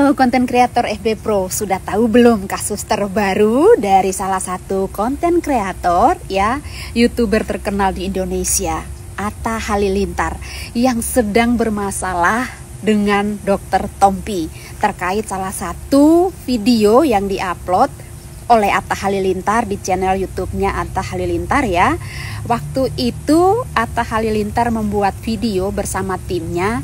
Halo konten kreator FB Pro, sudah tahu belum kasus terbaru dari salah satu konten kreator ya, YouTuber terkenal di Indonesia, Atta Halilintar, yang sedang bermasalah dengan Dr. Tompi terkait salah satu video yang diupload oleh Atta Halilintar di channel YouTube-nya Atta Halilintar ya. Waktu itu Atta Halilintar membuat video bersama timnya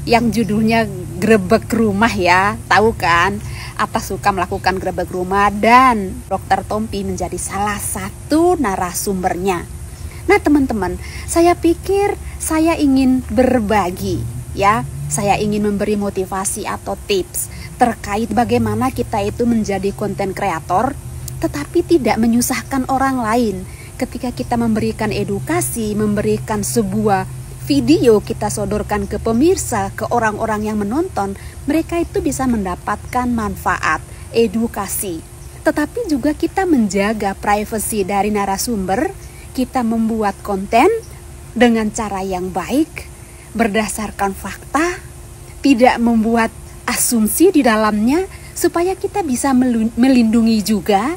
yang judulnya Grebek Rumah ya. Tahu kan, Atta suka melakukan grebek rumah dan Dr. Tompi menjadi salah satu narasumbernya. Nah teman-teman, saya pikir saya ingin berbagi ya. Saya ingin memberi motivasi atau tips terkait bagaimana kita itu menjadi konten kreator tetapi tidak menyusahkan orang lain. Ketika kita memberikan edukasi, memberikan sebuah video kita sodorkan ke pemirsa, ke orang-orang yang menonton, mereka itu bisa mendapatkan manfaat, edukasi. Tetapi juga kita menjaga privasi dari narasumber, kita membuat konten dengan cara yang baik, berdasarkan fakta, tidak membuat asumsi di dalamnya, supaya kita bisa melindungi juga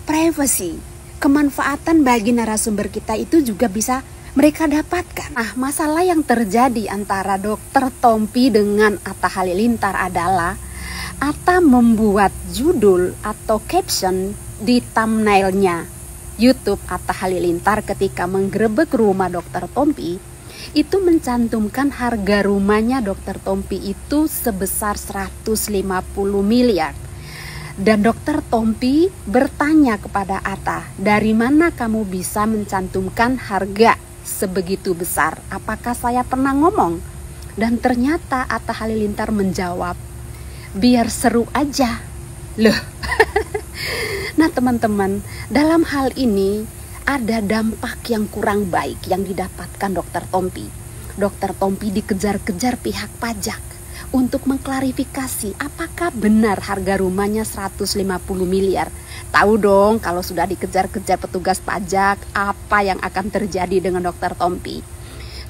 privasi. Kemanfaatan bagi narasumber kita itu juga bisa mereka dapatkan. Nah, masalah yang terjadi antara Dr. Tompi dengan Atta Halilintar adalah Atta membuat judul atau caption di thumbnailnya YouTube Atta Halilintar ketika menggerebek rumah Dr. Tompi, itu mencantumkan harga rumahnya Dr. Tompi itu sebesar 150 miliar. Dan Dr. Tompi bertanya kepada Atta, dari mana kamu bisa mencantumkan harga sebegitu besar? Apakah saya pernah ngomong? Dan ternyata Atta Halilintar menjawab, biar seru aja. Loh. Nah teman-teman, dalam hal ini ada dampak yang kurang baik yang didapatkan Dr. Tompi. Dr. Tompi dikejar-kejar pihak pajak untuk mengklarifikasi apakah benar harga rumahnya 150 miliar. Tahu dong kalau sudah dikejar-kejar petugas pajak, apa yang akan terjadi dengan Dr. Tompi.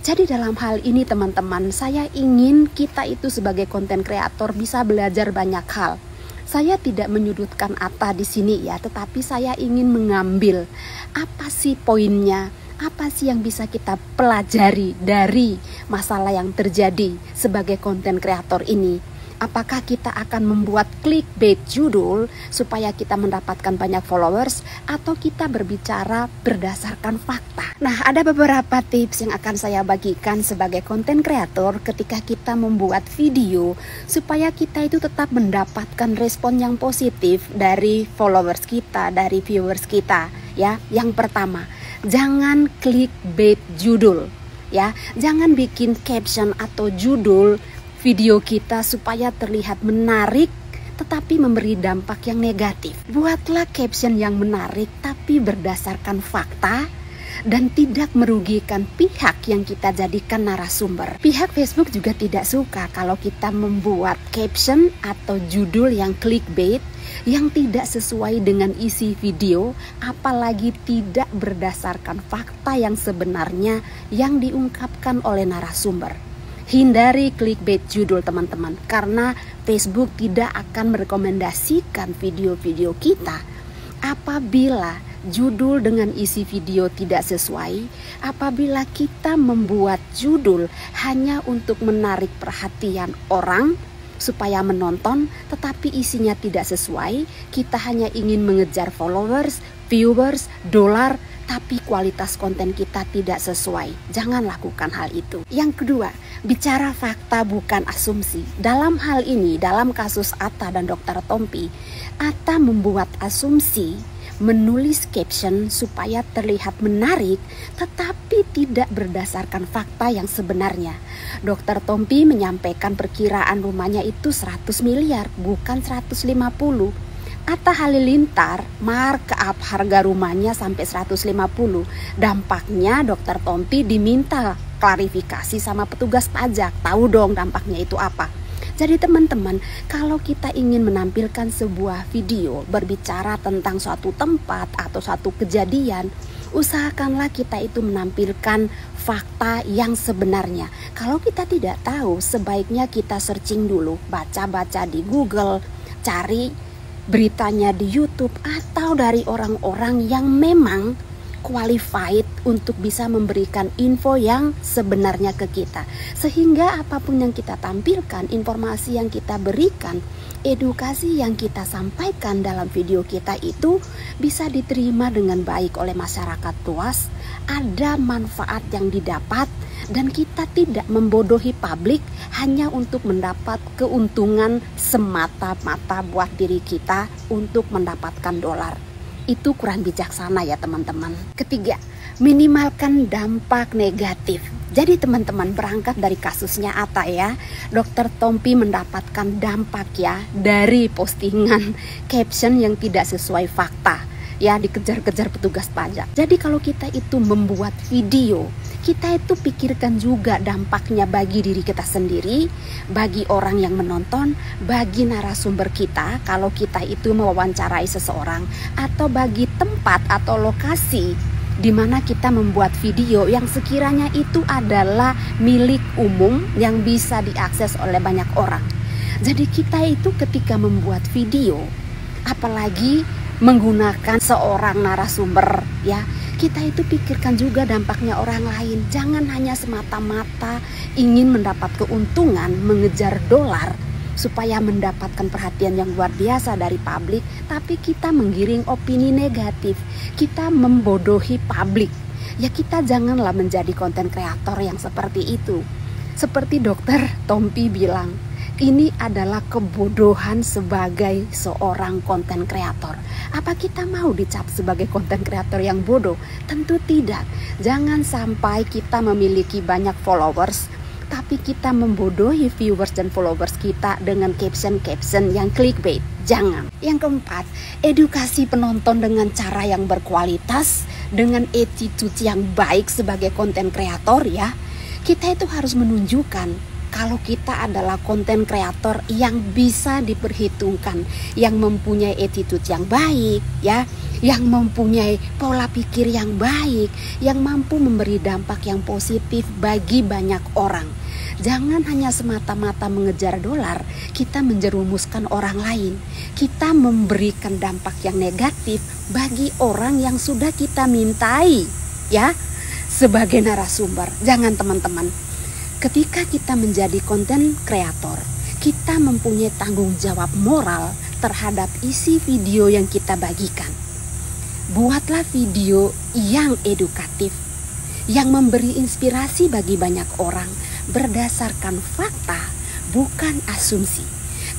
Jadi dalam hal ini teman-teman, saya ingin kita itu sebagai konten kreator bisa belajar banyak hal. Saya tidak menyudutkan Atta di sini ya, tetapi saya ingin mengambil apa sih poinnya, apa sih yang bisa kita pelajari dari masalah yang terjadi sebagai konten kreator ini. Apakah kita akan membuat clickbait judul supaya kita mendapatkan banyak followers, atau kita berbicara berdasarkan fakta? Nah, ada beberapa tips yang akan saya bagikan sebagai konten kreator ketika kita membuat video supaya kita itu tetap mendapatkan respon yang positif dari followers kita, dari viewers kita ya. Yang pertama, jangan clickbait judul ya. Jangan bikin caption atau judul video kita supaya terlihat menarik tetapi memberi dampak yang negatif. Buatlah caption yang menarik tapi berdasarkan fakta dan tidak merugikan pihak yang kita jadikan narasumber. Pihak Facebook juga tidak suka kalau kita membuat caption atau judul yang clickbait yang tidak sesuai dengan isi video, apalagi tidak berdasarkan fakta yang sebenarnya yang diungkapkan oleh narasumber. Hindari clickbait judul teman-teman, karena Facebook tidak akan merekomendasikan video-video kita apabila judul dengan isi video tidak sesuai, apabila kita membuat judul hanya untuk menarik perhatian orang supaya menonton, tetapi isinya tidak sesuai, kita hanya ingin mengejar followers, viewers, dolar, tapi kualitas konten kita tidak sesuai. Jangan lakukan hal itu. Yang kedua, bicara fakta bukan asumsi. Dalam hal ini, dalam kasus Atta dan Dr. Tompi, Atta membuat asumsi, menulis caption supaya terlihat menarik, tetapi tidak berdasarkan fakta yang sebenarnya. Dr. Tompi menyampaikan perkiraan rumahnya itu 100 miliar, bukan 150. Atta Halilintar mark up harga rumahnya sampai 150. Dampaknya Dr. Tompi diminta klarifikasi sama petugas pajak. Tahu dong dampaknya itu apa. Jadi teman-teman, kalau kita ingin menampilkan sebuah video berbicara tentang suatu tempat atau suatu kejadian, Usahakanlah kita itu menampilkan fakta yang sebenarnya. Kalau kita tidak tahu, sebaiknya kita searching dulu, baca-baca di Google, cari beritanya di YouTube atau dari orang-orang yang memang qualified untuk bisa memberikan info yang sebenarnya ke kita. Sehingga apapun yang kita tampilkan, informasi yang kita berikan, edukasi yang kita sampaikan dalam video kita itu bisa diterima dengan baik oleh masyarakat luas, ada manfaat yang didapat, dan kita tidak membodohi publik hanya untuk mendapat keuntungan semata-mata buat diri kita untuk mendapatkan dolar. Itu kurang bijaksana ya teman-teman. Ketiga, minimalkan dampak negatif. Jadi teman-teman, berangkat dari kasusnya Atta ya, Dr. Tompi mendapatkan dampak ya dari postingan caption yang tidak sesuai fakta ya, dikejar-kejar petugas pajak. Jadi kalau kita itu membuat video, kita itu pikirkan juga dampaknya bagi diri kita sendiri, bagi orang yang menonton, bagi narasumber kita kalau kita itu mewawancarai seseorang, atau bagi tempat atau lokasi di mana kita membuat video yang sekiranya itu adalah milik umum yang bisa diakses oleh banyak orang. Jadi kita itu ketika membuat video, apalagi menggunakan seorang narasumber ya, kita itu pikirkan juga dampaknya orang lain. Jangan hanya semata-mata ingin mendapat keuntungan, mengejar dolar supaya mendapatkan perhatian yang luar biasa dari publik, tapi kita menggiring opini negatif, kita membodohi publik. Ya kita janganlah menjadi konten kreator yang seperti itu. Seperti Dr. Tompi bilang, ini adalah kebodohan sebagai seorang konten kreator. Apa kita mau dicap sebagai konten kreator yang bodoh? Tentu tidak. Jangan sampai kita memiliki banyak followers, tapi kita membodohi viewers dan followers kita dengan caption-caption yang clickbait. Jangan. Yang keempat, edukasi penonton dengan cara yang berkualitas, dengan attitude yang baik sebagai konten kreator ya. Kita itu harus menunjukkan kalau kita adalah konten kreator yang bisa diperhitungkan, yang mempunyai attitude yang baik ya, yang mempunyai pola pikir yang baik, yang mampu memberi dampak yang positif bagi banyak orang. Jangan hanya semata-mata mengejar dolar, kita menjerumuskan orang lain. Kita memberikan dampak yang negatif bagi orang yang sudah kita mintai ya sebagai narasumber. Jangan teman-teman. Ketika kita menjadi konten kreator, kita mempunyai tanggung jawab moral terhadap isi video yang kita bagikan. Buatlah video yang edukatif, yang memberi inspirasi bagi banyak orang berdasarkan fakta, bukan asumsi.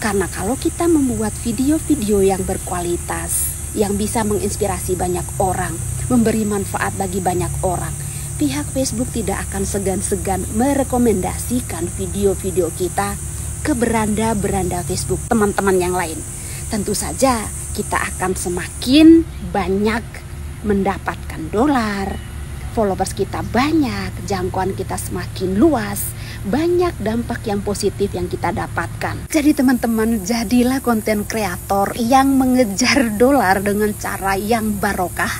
Karena kalau kita membuat video-video yang berkualitas, yang bisa menginspirasi banyak orang, memberi manfaat bagi banyak orang, pihak Facebook tidak akan segan-segan merekomendasikan video-video kita ke beranda-beranda Facebook teman-teman yang lain. Tentu saja kita akan semakin banyak mendapatkan dolar, followers kita banyak, jangkauan kita semakin luas, banyak dampak yang positif yang kita dapatkan. Jadi teman-teman, jadilah konten kreator yang mengejar dolar dengan cara yang barokah,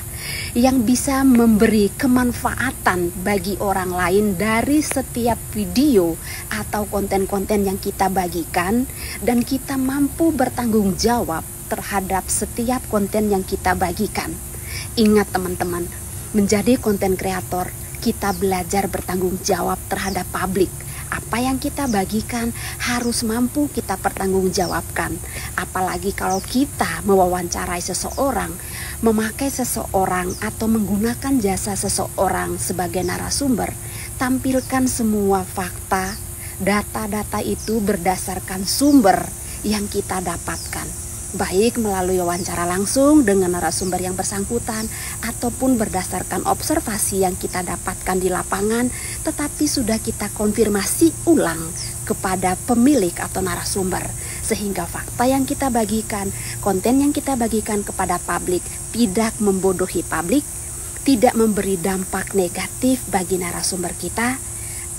yang bisa memberi kemanfaatan bagi orang lain dari setiap video atau konten-konten yang kita bagikan, dan kita mampu bertanggung jawab terhadap setiap konten yang kita bagikan. Ingat teman-teman, menjadi konten kreator, kita belajar bertanggung jawab terhadap publik. Apa yang kita bagikan harus mampu kita pertanggungjawabkan. Apalagi kalau kita mewawancarai seseorang, memakai seseorang atau menggunakan jasa seseorang sebagai narasumber, tampilkan semua fakta, data-data itu berdasarkan sumber yang kita dapatkan. Baik melalui wawancara langsung dengan narasumber yang bersangkutan ataupun berdasarkan observasi yang kita dapatkan di lapangan, tetapi sudah kita konfirmasi ulang kepada pemilik atau narasumber, sehingga fakta yang kita bagikan, konten yang kita bagikan kepada publik tidak membodohi publik, tidak memberi dampak negatif bagi narasumber kita,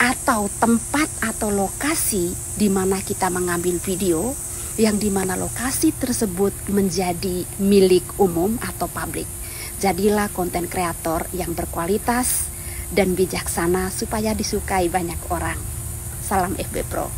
atau tempat atau lokasi di mana kita mengambil video, yang dimana lokasi tersebut menjadi milik umum atau publik. Jadilah konten kreator yang berkualitas dan bijaksana supaya disukai banyak orang. Salam FB Pro.